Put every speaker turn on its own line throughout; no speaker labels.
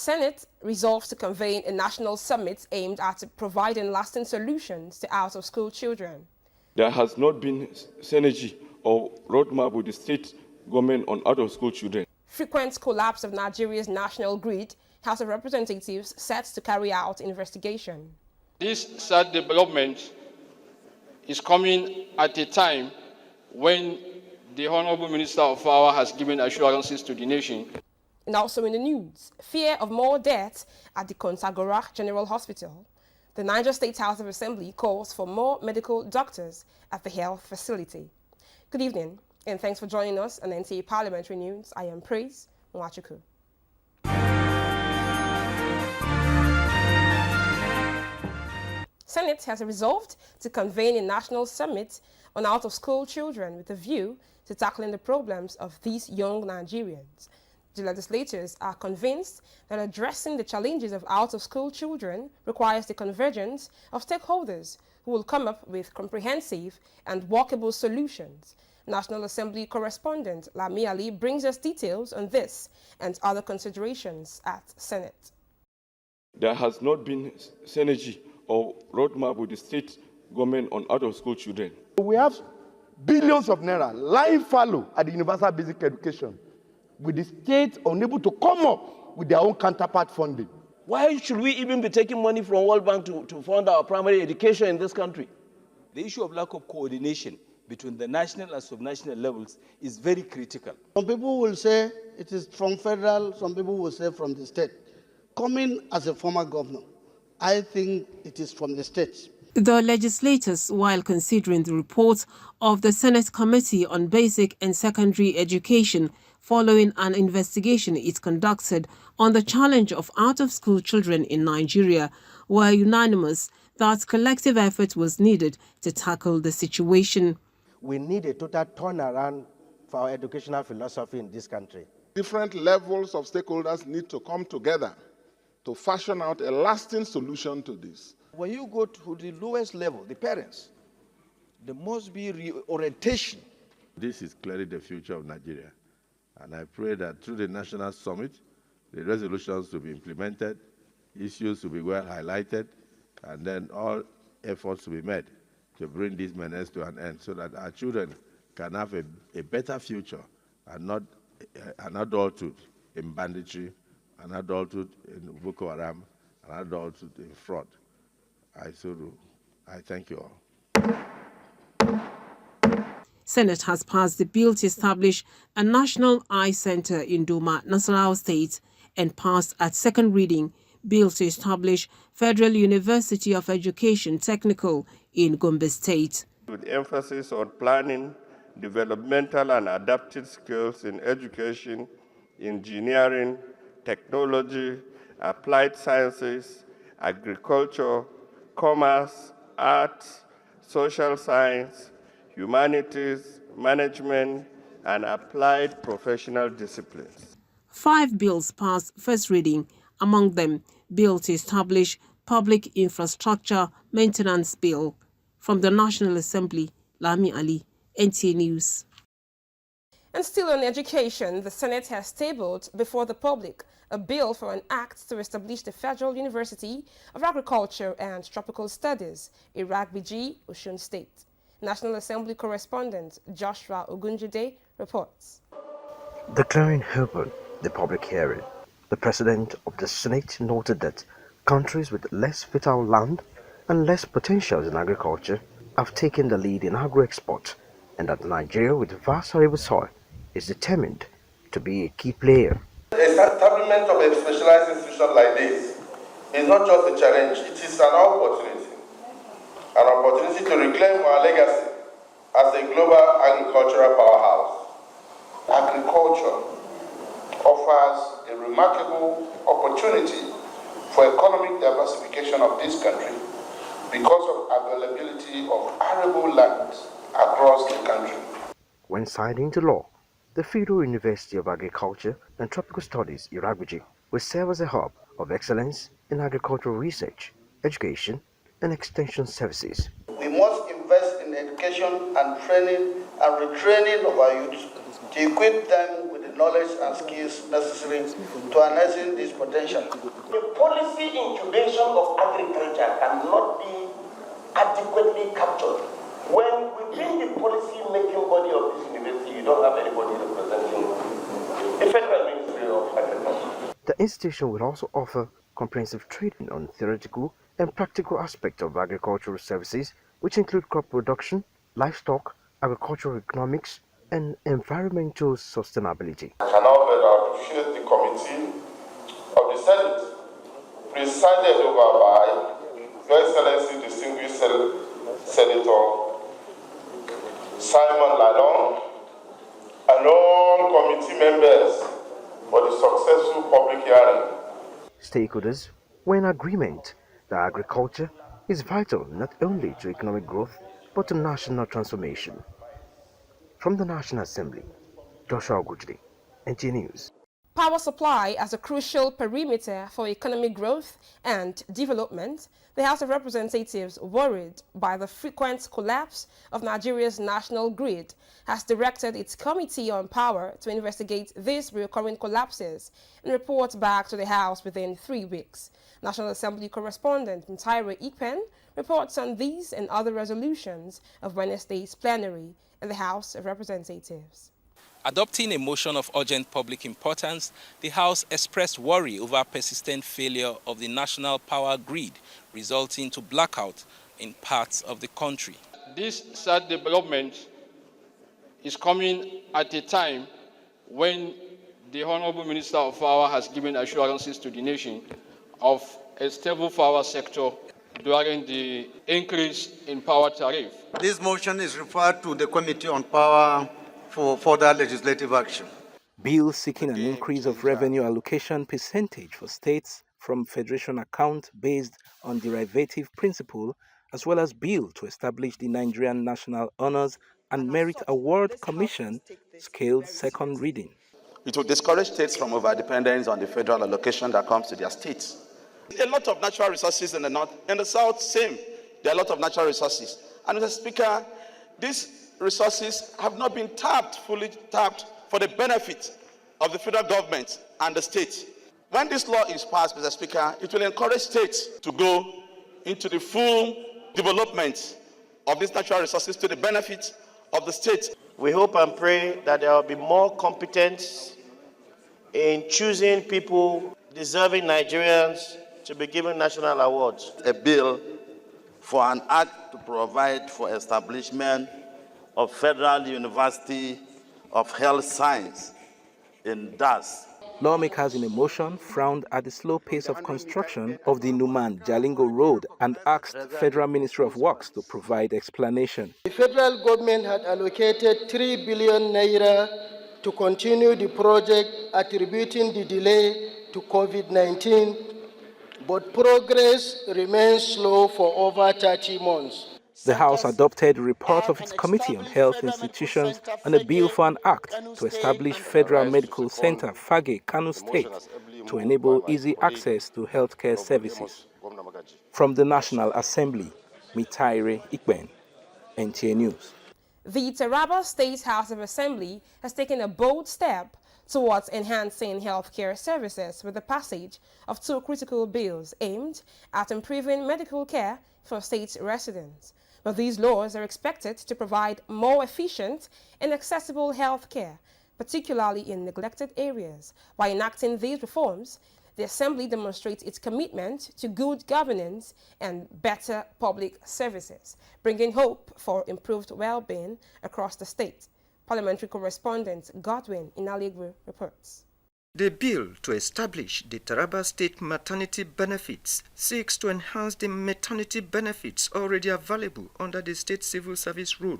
Senate resolves to convene a national summit aimed at providing lasting solutions to out-of-school children.
There has not been synergy or roadmap with the state government on out-of-school children.
Frequent collapse of Nigeria's national grid, House of Representatives set to carry out investigation.
This sad development is coming at a time when the Honorable Minister of Power has given assurances to the nation.
And also in the news, fear of more deaths at the Kontagora General Hospital. The Niger State House of Assembly calls for more medical doctors at the health facility. Good evening, and thanks for joining us on NTA Parliamentary News. I am Praise Mwachuku. Senate has resolved to convene a national summit on out-of-school children with a view to tackling the problems of these young Nigerians. The legislators are convinced that addressing the challenges of out-of-school children requires the convergence of stakeholders who will come up with comprehensive and workable solutions. National Assembly correspondent Lami Ali brings us details on this and other considerations at Senate.
There has not been synergy or roadmap with the state government on out-of-school children.
We have billions of naira lying fallow at the universal basic education, with the state unable to come up with their own counterpart funding.
Why should we even be taking money from World Bank to fund our primary education in this country?
The issue of lack of coordination between the national and subnational levels is very critical.
Some people will say it is from federal, some people will say from the state. Coming as a former governor, I think it is from the states.
The legislators, while considering the report of the Senate Committee on Basic and Secondary Education following an investigation it conducted on the challenge of out-of-school children in Nigeria, were unanimous that collective effort was needed to tackle the situation.
We need a total turnaround for our educational philosophy in this country.
Different levels of stakeholders need to come together to fashion out a lasting solution to this.
When you go to the lowest level, the parents, there must be reorientation.
This is clearly the future of Nigeria. And I pray that through the national summit, the resolutions will be implemented, issues will be well highlighted, and then all efforts will be made to bring this menace to an end so that our children can have a better future and not an adulthood in banditry, an adulthood in Boko Haram, an adulthood in fraud. I thank you all.
Senate has passed the bill to establish a National Eye Center in Doma, Nasarawa State, and passed at second reading bill to establish Federal University of Education Technical in Gombe State.
With emphasis on planning, developmental and adaptive skills in education, engineering, technology, applied sciences, agriculture, commerce, arts, social science, humanities, management, and applied professional disciplines. 5
bills passed first reading, among them bill to establish Public Infrastructure Maintenance Bill. From the National Assembly, Lami Ali, NTA News.
And still on education, the Senate has tabled before the public a bill for an act to establish the Federal University of Agriculture and Tropical Studies, Abuja, Osun State. National Assembly correspondent Joshua Ogunjide reports.
Declaring open the public hearing, the President of the Senate noted that countries with less fertile land and less potentials in agriculture have taken the lead in agro-export, and that Nigeria, with vast arable soil, is determined to be a key player.
The establishment of a specialized institution like this is not just a challenge, it is an opportunity to reclaim our legacy as a global agricultural powerhouse. Agriculture offers a remarkable opportunity for economic diversification of this country because of availability of arable land across the country.
When signed into law, the Federal University of Agriculture and Tropical Studies, Abuja, will serve as a hub of excellence in agricultural research, education, and extension services.
We must invest in education and training and retraining of our youth to equip them with the
the knowledge and skills necessary to harnessing this potential.
The policy incubation of agriculture cannot be adequately captured. When within the policy-making body of this university, you don't have anybody representing the Federal Ministry of Agriculture.
The institution will also offer comprehensive training on theoretical and practical aspects of agricultural services, which include crop production, livestock, agricultural economics, and environmental sustainability.
I can now better appreciate the committee of the Senate, presided over by Your Excellency Distinguished Senator Simon Lalong, and all committee members for the successful public hearing.
Stakeholders were in agreement that agriculture is vital not only to economic growth but to national transformation. From the National Assembly, Joshua Ogujide, NTA News.
Power supply as a crucial perimeter for economic growth and development, the House of Representatives, worried by the frequent collapse of Nigeria's national grid, has directed its Committee on Power to investigate these recurring collapses and report back to the House within 3 weeks. National Assembly correspondent Nigerian Ikpen reports on these and other resolutions of Wednesday's plenary in the House of Representatives.
Adopting a motion of urgent public importance, the House expressed worry over persistent failure of the national power grid, resulting to blackout in parts of the country.
This sad development is coming at a time when the Honorable Minister of Power has given assurances to the nation of a stable power sector during the increase in power tariff.
This motion is referred to the Committee on Power for further legislative action.
Bill seeking an increase of revenue allocation percentage for states from federation account based on derivative principle, as well as bill to establish the Nigerian National Honors and Merit Award Commission, scaled second reading.
It will discourage states from overdependence on the federal allocation that comes to their states. A lot of natural resources in the north, in the south, same. There are a lot of natural resources. And Mr. Speaker, these resources have not been fully tapped for the benefit of the federal government and the state. When this law is passed, Mr. Speaker, it will encourage states to go into the full development of these natural resources to the benefit of the state.
We hope and pray that there will be more competence in choosing people deserving Nigerians to be given national awards.
A bill for an act to provide for establishment of Federal University of Health Science in DAS.
Lawmakers in a motion frowned at the slow pace of construction of the Numan-Jalingo Road and asked Federal Ministry of Works to provide explanation.
The federal government had allocated 3 billion naira to continue the project, attributing the delay to COVID-19, but progress remains slow for over 30 months.
The House adopted a report of its Committee on Health Institutions on a bill for an act to establish Federal Medical Center, Fage, Kano State, to enable easy access to healthcare services. From the National Assembly, Nigerian Ikpen, NTA News.
The Taraba State House of Assembly has taken a bold step towards enhancing healthcare services with the passage of 2 critical bills aimed at improving medical care for state residents. But these laws are expected to provide more efficient and accessible health care, particularly in neglected areas. By enacting these reforms, the Assembly demonstrates its commitment to good governance and better public services, bringing hope for improved well-being across the state. Parliamentary correspondent Godwin Inaligwe reports.
The bill to establish the Taraba State Maternity Benefits seeks to enhance the maternity benefits already available under the State Civil Service rule,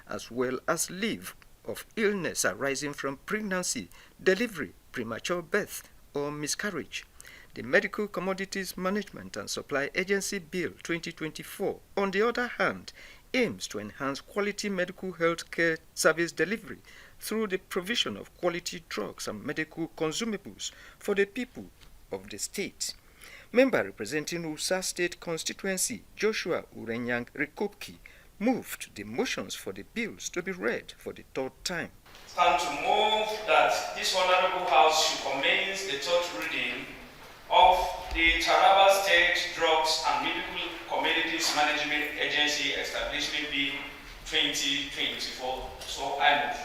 as well as leave of illness arising from pregnancy, delivery, premature birth, or miscarriage. The Medical Commodities Management and Supply Agency Bill 2024, on the other hand, aims to enhance quality medical health care service delivery through the provision of quality drugs and medical consumables for the people of the state. Member representing Usa State constituency, Joshua Urenyang Rikopki, moved the motions for the bills to be read for the third time.
Stand to move that this Honorable House should commence the third reading of the Taraba State Drugs and Medical Commodities Management Agency Establishment Bill 2024. So I move.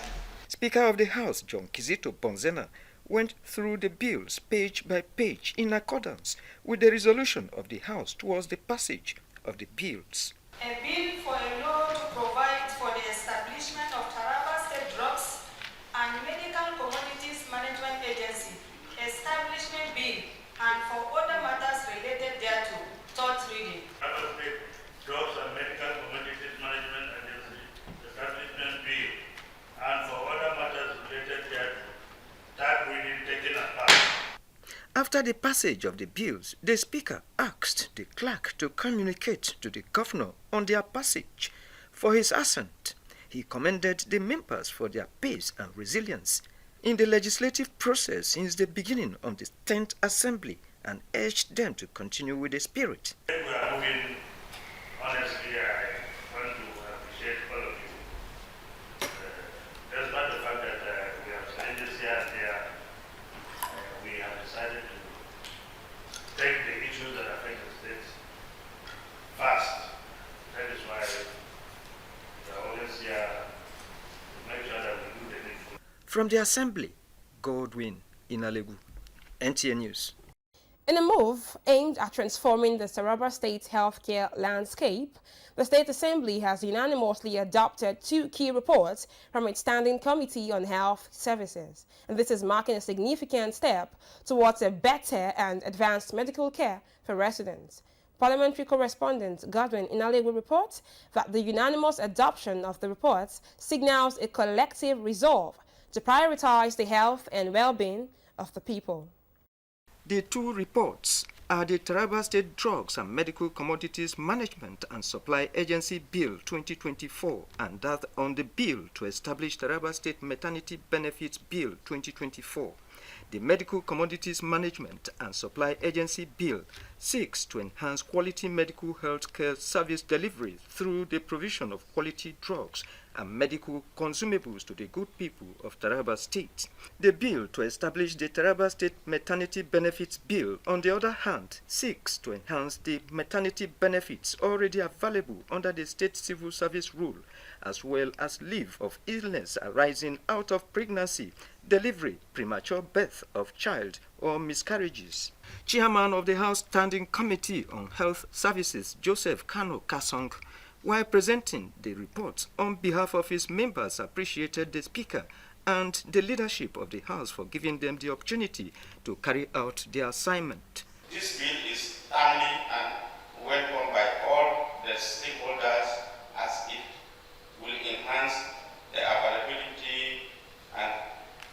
Speaker of the House, John Kizito Bonzena, went through the bills page by page in accordance with the resolution of the House towards the passage of the bills.
A bill for a law to provide for the establishment of Taraba State Drugs and Medical Commodities Management Agency, Establishment Bill, and for other matters related thereto, third reading.
Taraba State Drugs and Medical Commodities Management Agency, Establishment Bill, and for other matters related thereto, third reading taken apart.
After the passage of the bills, the Speaker asked the clerk to communicate to the Governor on their passage. For his assent, he commended the members for their pace and resilience in the legislative process since the beginning of the 10th Assembly and urged them to continue with the spirit.
We are moving, honestly, I want to appreciate all of you. Despite the fact that we have challenges here and there, we have decided to take the issues that affect the states fast. That is why we are always here to make sure that we do the needful.
From the Assembly, Godwin Inalegu, NTA News.
In a move aimed at transforming the Taraba State healthcare landscape, the State Assembly has unanimously adopted 2 key reports from its Standing Committee on Health Services, and this is marking a significant step towards a better and advanced medical care for residents. Parliamentary correspondent Godwin Inalegu reports that the unanimous adoption of the reports signals a collective resolve to prioritize the health and well-being of the people.
The 2 reports are the Taraba State Drugs and Medical Commodities Management and Supply Agency Bill 2024 and that on the bill to establish Taraba State Maternity Benefits Bill 2024. The Medical Commodities Management and Supply Agency Bill seeks to enhance quality medical health care service delivery through the provision of quality drugs and medical consumables to the good people of Taraba State. The bill to establish the Taraba State Maternity Benefits Bill, on the other hand, seeks to enhance the maternity benefits already available under the State Civil Service Rule, as well as leave of illness arising out of pregnancy, delivery, premature birth of child, or miscarriages. Chairman of the House Standing Committee on Health Services, Joseph Kano Kasong, while presenting the report on behalf of his members, appreciated the Speaker and the leadership of the House for giving them the opportunity to carry out their assignment.
This bill is timely and welcomed by all the stakeholders as it will enhance the availability and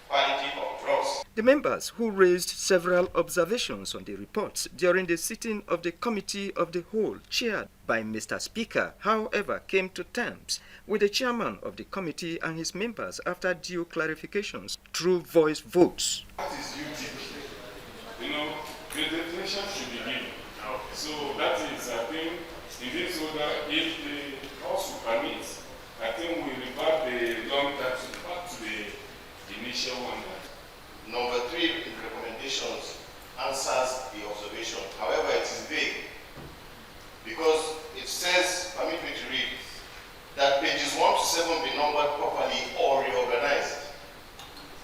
quality of drugs.
The members who raised several observations on the reports during the sitting of the Committee of the Whole, chaired by Mr. Speaker, however, came to terms with the chairman of the committee and his members after due clarifications through voice votes.
What is duty? You know, the definition should be given. So that is, I think, it is so that if the House will permit, I think we revert the long term back to the initial one.
Number 3 in recommendations answers the observation. However, it is vague because it says, permit me to read, that pages 1 to 7 be numbered properly or reorganized.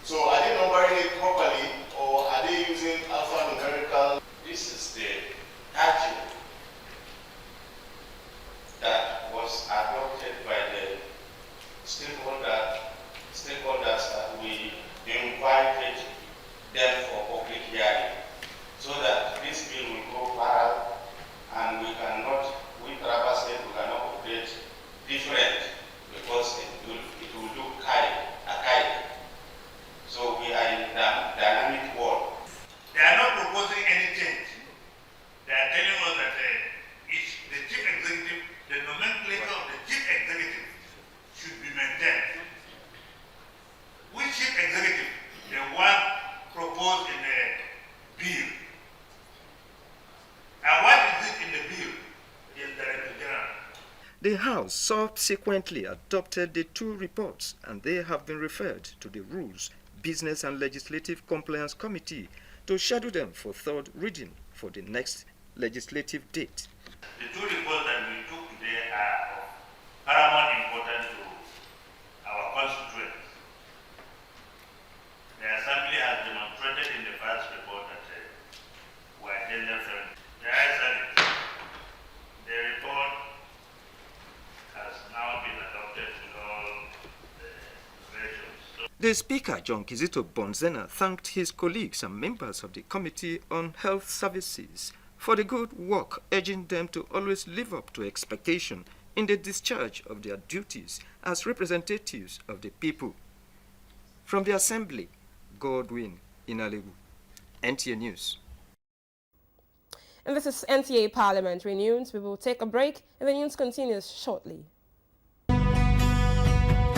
So are they numbering it properly or are they using alphanumerical?
This is the attitude that was adopted by the stakeholders that we invited them for public hearing, so that this bill will go parallel and we Taraba State, we cannot operate different because it will look archaic. So we are in a dynamic world.
They are not proposing any change. They are telling us that the chief executive, the nomenclature of the chief executive should be maintained. Which chief executive? The one proposed in the
The House subsequently adopted the two reports, and they have been referred to the Rules, Business and Legislative Compliance Committee to schedule them for third reading for the next legislative date.
The two reports that we took today are of paramount importance to our constituents. The Assembly has demonstrated in the first report that we are gender-friendly. The report has now been adopted in all the versions.
The Speaker, John Kizito Bonzena, thanked his colleagues and members of the Committee on Health Services for the good work, urging them to always live up to expectation in the discharge of their duties as representatives of the people. From the Assembly, Godwin Inalebu, NTA News.
And this is NTA Parliamentary News. We will take a break and the news continues shortly.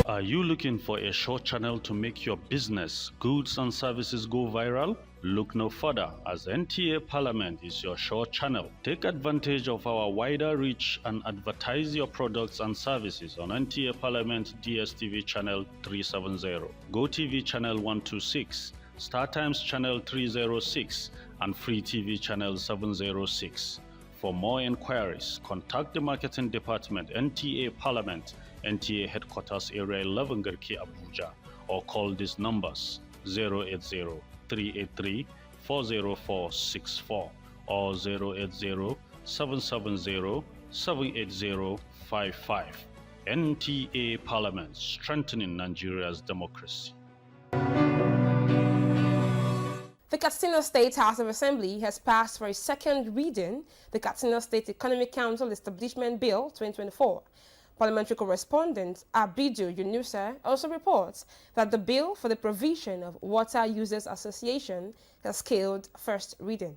Are you looking for a short channel to make your business, goods and services go viral? Look no further, as NTA Parliament is your short channel. Take advantage of our wider reach and advertise your products and services on NTA Parliament DSTV channel 370, GoTV channel 126, StarTimes channel 306, and Free TV channel 706. For more inquiries, contact the Marketing Department, NTA Parliament, NTA Headquarters Area 11 Garki Abuja, or call these numbers 080-383-40464 or 080-770-78055. NTA Parliament, strengthening Nigeria's democracy.
The Katsina State House of Assembly has passed for a second reading the Katsina State Economic Council Establishment Bill 2024. Parliamentary correspondent Abidu Yunusa also reports that the bill for the provision of Water Users Association has scaled first reading.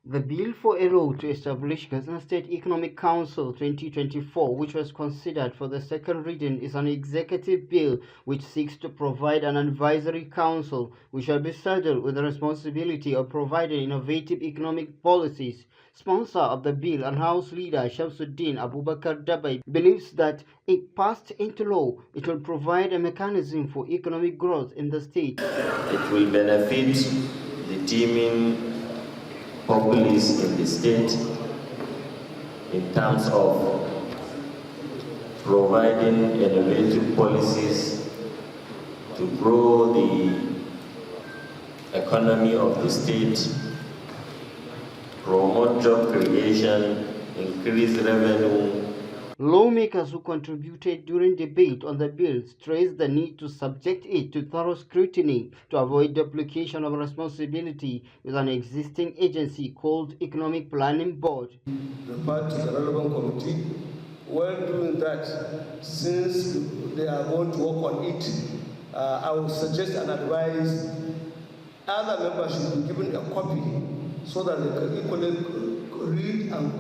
The bill for a law to establish Katsina State Economic Council 2024, which was considered for the second reading, is an executive bill which seeks to provide an advisory council which shall be saddled with the responsibility of providing innovative economic policies. Sponsor of the bill and House Leader Shamsuddin Abubakar Dabai believes that if passed into law, it will provide a mechanism for economic growth in the state.
It will benefit the teeming populace in the state in terms of providing innovative policies to grow the economy of the state, promote job creation, increase revenue.
Lawmakers who contributed during debate on the bill stressed the need to subject it to thorough scrutiny to avoid duplication of responsibility with an existing agency called Economic Planning Board.
Referred to the relevant committee. While doing that, since they are going to work on it, I would suggest and advise other members should be given a copy so that they can equally read and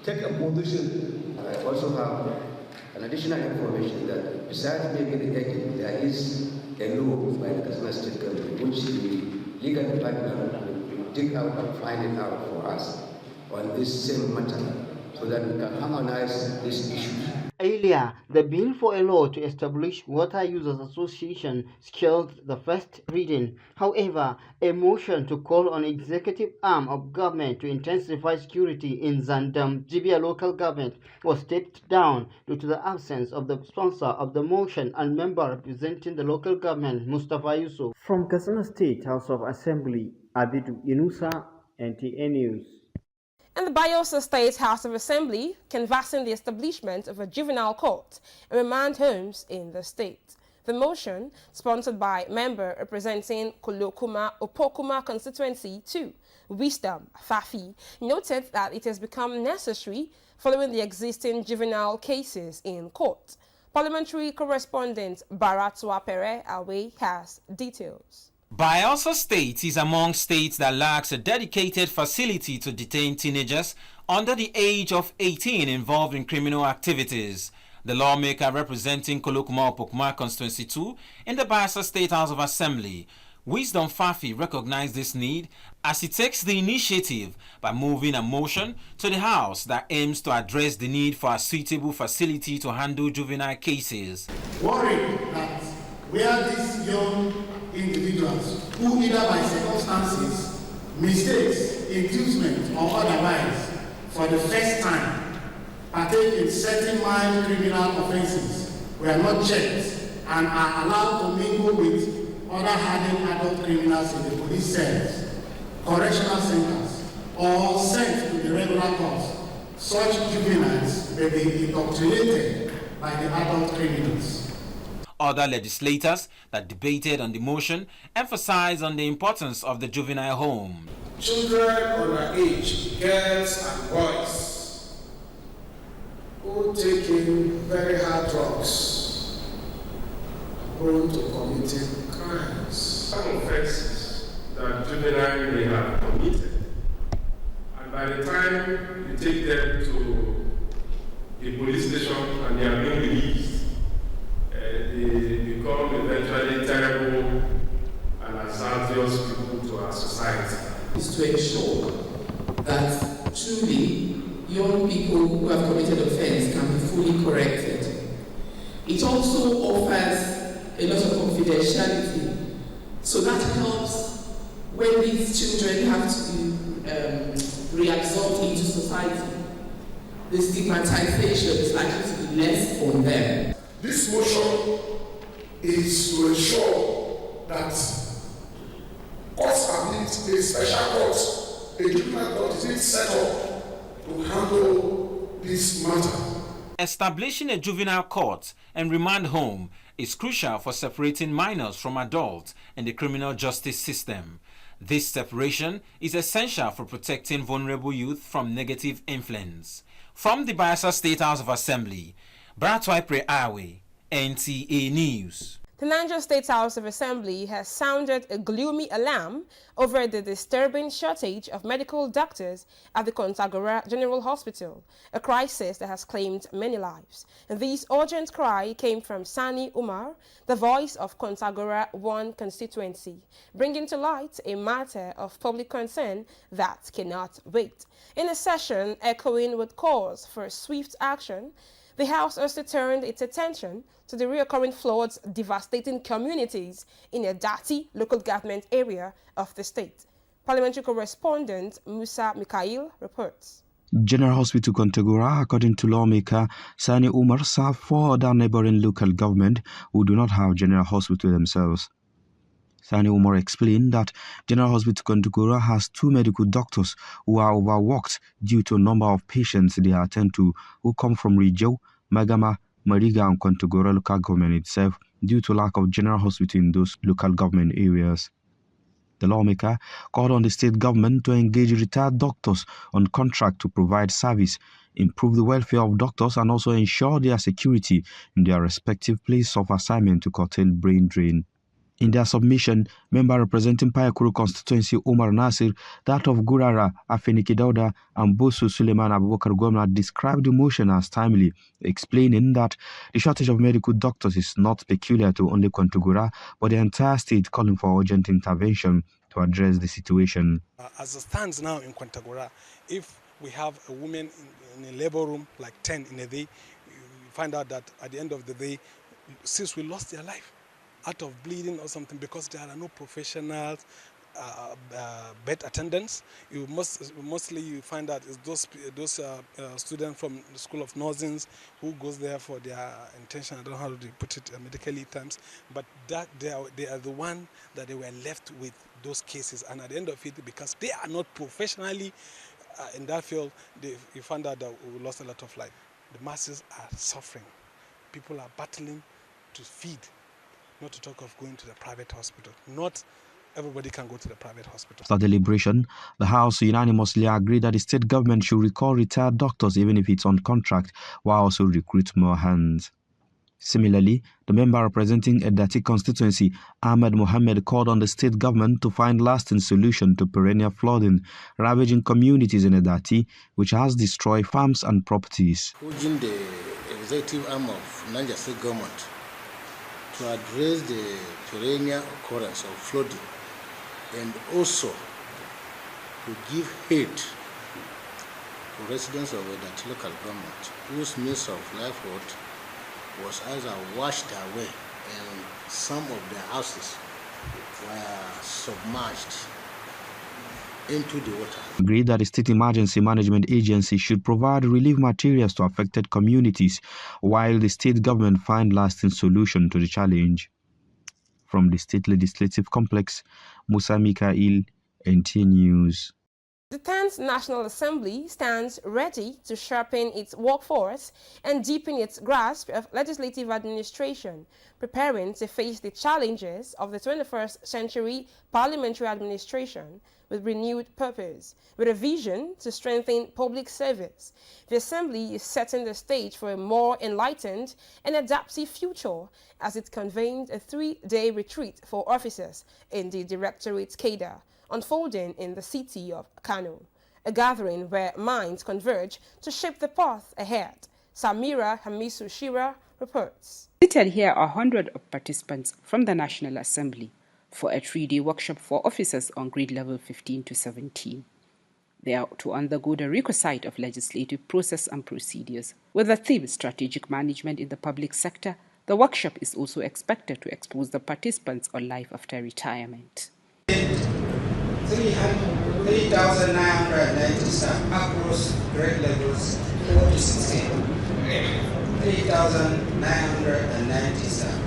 take a position.
I also have an additional information that besides making the agent, there is a law by the Katsina State Government which the legal department will dig out and find it out for us on this same matter so that we can harmonize these issues.
Earlier, the bill for a law to establish Water Users Association scaled the first reading. However, a motion to call on executive arm of government to intensify security in Zandam, Jibia local government was stepped down due to the absence of the sponsor of the motion and member representing the local government, Mustafa Yusuf. From Katsina State House of Assembly, Abidu Yunusa, NTA News.
And the Bayelsa State House of Assembly canvassing the establishment of a juvenile court and remand homes in the state. The motion, sponsored by member representing Opokuma Constituency 2, Wisdom Fafi, noted that it has become necessary following the existing juvenile cases in court. Parliamentary correspondent Baratwa Pere Awe has details.
Bayelsa State is among states that lacks a dedicated facility to detain teenagers under the age of 18 involved in criminal activities. The lawmaker representing Kolokuma Opokuma Constituency 2 in the Bayelsa State House of Assembly, Wisdom Fafi recognized this need as he takes the initiative by moving a motion to the House that aims to address the need for a suitable facility to handle juvenile cases.
Worried that where these young individuals, who either by circumstances, mistakes, inducement or otherwise, for the first time, partake in certain mild criminal offences, were not checked and are allowed to mingle with other hardened adult criminals in the police cells, correctional centers, or sent to the regular courts. Such juveniles may be indoctrinated by the adult criminals.
Other legislators that debated on the motion emphasized on the importance of the juvenile home.
Children underage, girls and boys, who take in very hard drugs, are prone to committing crimes. Some offenses that juvenile may have committed, and by the time you take them to the police station and they are being released, they become eventually terrible and hazardous people to our society.
Is to ensure that truly young people who have committed offense can be fully corrected. It also offers a lot of confidentiality, so that helps when these children have to be reabsorbed into society. The stigmatization is likely to be less on them.
This motion is to ensure that courts permit a special court, a juvenile court is set up to handle this matter.
Establishing a juvenile court and remand home is crucial for separating minors from adults in the criminal justice system. This separation is essential for protecting vulnerable youth from negative influence. From the Bayelsa State House of Assembly, Bratwaipre Awe, NTA News.
The Niger State House of Assembly has sounded a gloomy alarm over the disturbing shortage of medical doctors at the Kontagora General Hospital, a crisis that has claimed many lives. And this urgent cry came from Sani Umar, the voice of Kontagora 1 constituency, bringing to light a matter of public concern that cannot wait. In a session echoing with calls for swift action, the House also turned its attention to the recurring floods devastating communities in Edati local government area of the state. Parliamentary correspondent Musa Mikhail reports.
General Hospital Kontagora, according to lawmaker Sani Umar, serve 4 other neighboring local government who do not have general hospital themselves. Sani Umar explained that General Hospital Kontagora has 2 medical doctors who are overworked due to a number of patients they attend to who come from Rijau, Magama, Mariga and Kontagora local government itself due to lack of general hospital in those local government areas. The lawmaker called on the state government to engage retired doctors on contract to provide service, improve the welfare of doctors and also ensure their security in their respective place of assignment to curtail brain drain. In their submission, member representing Payakuru constituency Omar Nasir, that of Gurara, Afeniki Dauda and Bosu Suleiman Abubakar Gomna described the motion as timely, explaining that the shortage of medical doctors is not peculiar to only Kontagora, but the entire state, calling for urgent intervention to address the situation.
As it stands now in Kontagora, if we have a woman in a labor room, like 10 in a day, you find out that at the end of the day, 6 will lost their life out of bleeding or something because there are no professionals, bed attendants. You mostly you find that it's those students from the School of Nursing who goes there for their intention. I don't know how to put it medically terms, but that they are the one that they were left with those cases, and at the end of it, because they are not professionally in that field, you find out that we lost a lot of life. The masses are suffering. People are battling to feed. Not to talk of going to the private hospital. Not everybody can go to the private hospital.
After deliberation, the House unanimously agreed that the state government should recall retired doctors even if it's on contract, while also recruit more hands. Similarly, the member representing Edati constituency, Ahmed Mohammed, called on the state government to find lasting solution to perennial flooding ravaging communities in Edati, which has destroyed farms and properties.
Urging the executive arm of Niger State government
to address the perennial occurrence of flooding and also to give aid to residents of that local government whose means of livelihood was either washed away and some of their houses were submerged into the water.
Agreed that the State Emergency Management Agency should provide relief materials to affected communities while the state government find lasting solution to the challenge. From the State Legislative Complex, Musa Mikael, NTA News.
The 10th National Assembly stands ready to sharpen its workforce and deepen its grasp of legislative administration, preparing to face the challenges of the 21st century parliamentary administration with renewed purpose, with a vision to strengthen public service. The Assembly is setting the stage for a more enlightened and adaptive future as it convened a 3-day retreat for officers in the Directorate cadre, unfolding in the city of Kano, a gathering where minds converge to shape the path ahead. Samira Hamisu Shira reports.
Seated here are hundreds of participants from the National Assembly for a 3-day workshop for officers on grade level 15 to 17. They are to undergo the requisite of legislative process and procedures. With the theme Strategic Management in the Public Sector, the workshop is also expected to expose the participants on life after retirement.
3,990 staff across grade levels 4 to 16. 3,990 staff.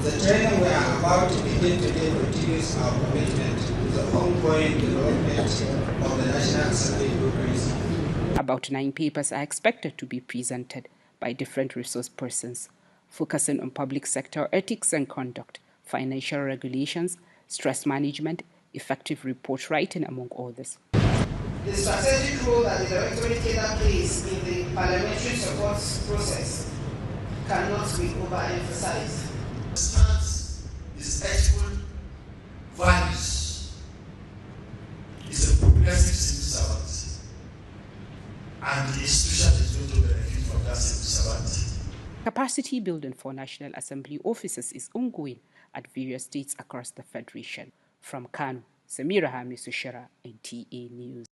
The training we are about to begin today continues our commitment to the ongoing development of the National Assembly bureaucracy.
About 9 papers are expected to be presented by different resource persons, focusing on public sector ethics and conduct, financial regulations, stress management, effective report writing, among others.
The strategic role that the Directorate plays in the parliamentary support process cannot be overemphasized.
Stands is ethical values. It's a progressive civil servant, and the institution is going to benefit from that civil servant.
Capacity building for National Assembly officers is ongoing at various states across the Federation. From Kano, Samira Hamisu Shira, NTA News.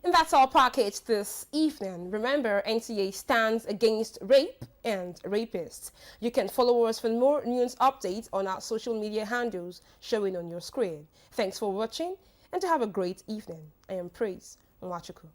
And that's our package this evening. Remember, NTA stands against rape and rapists. You can follow us for more news updates on our social media handles showing on your screen. Thanks for watching and have a great evening. I am Praise Nwachuku.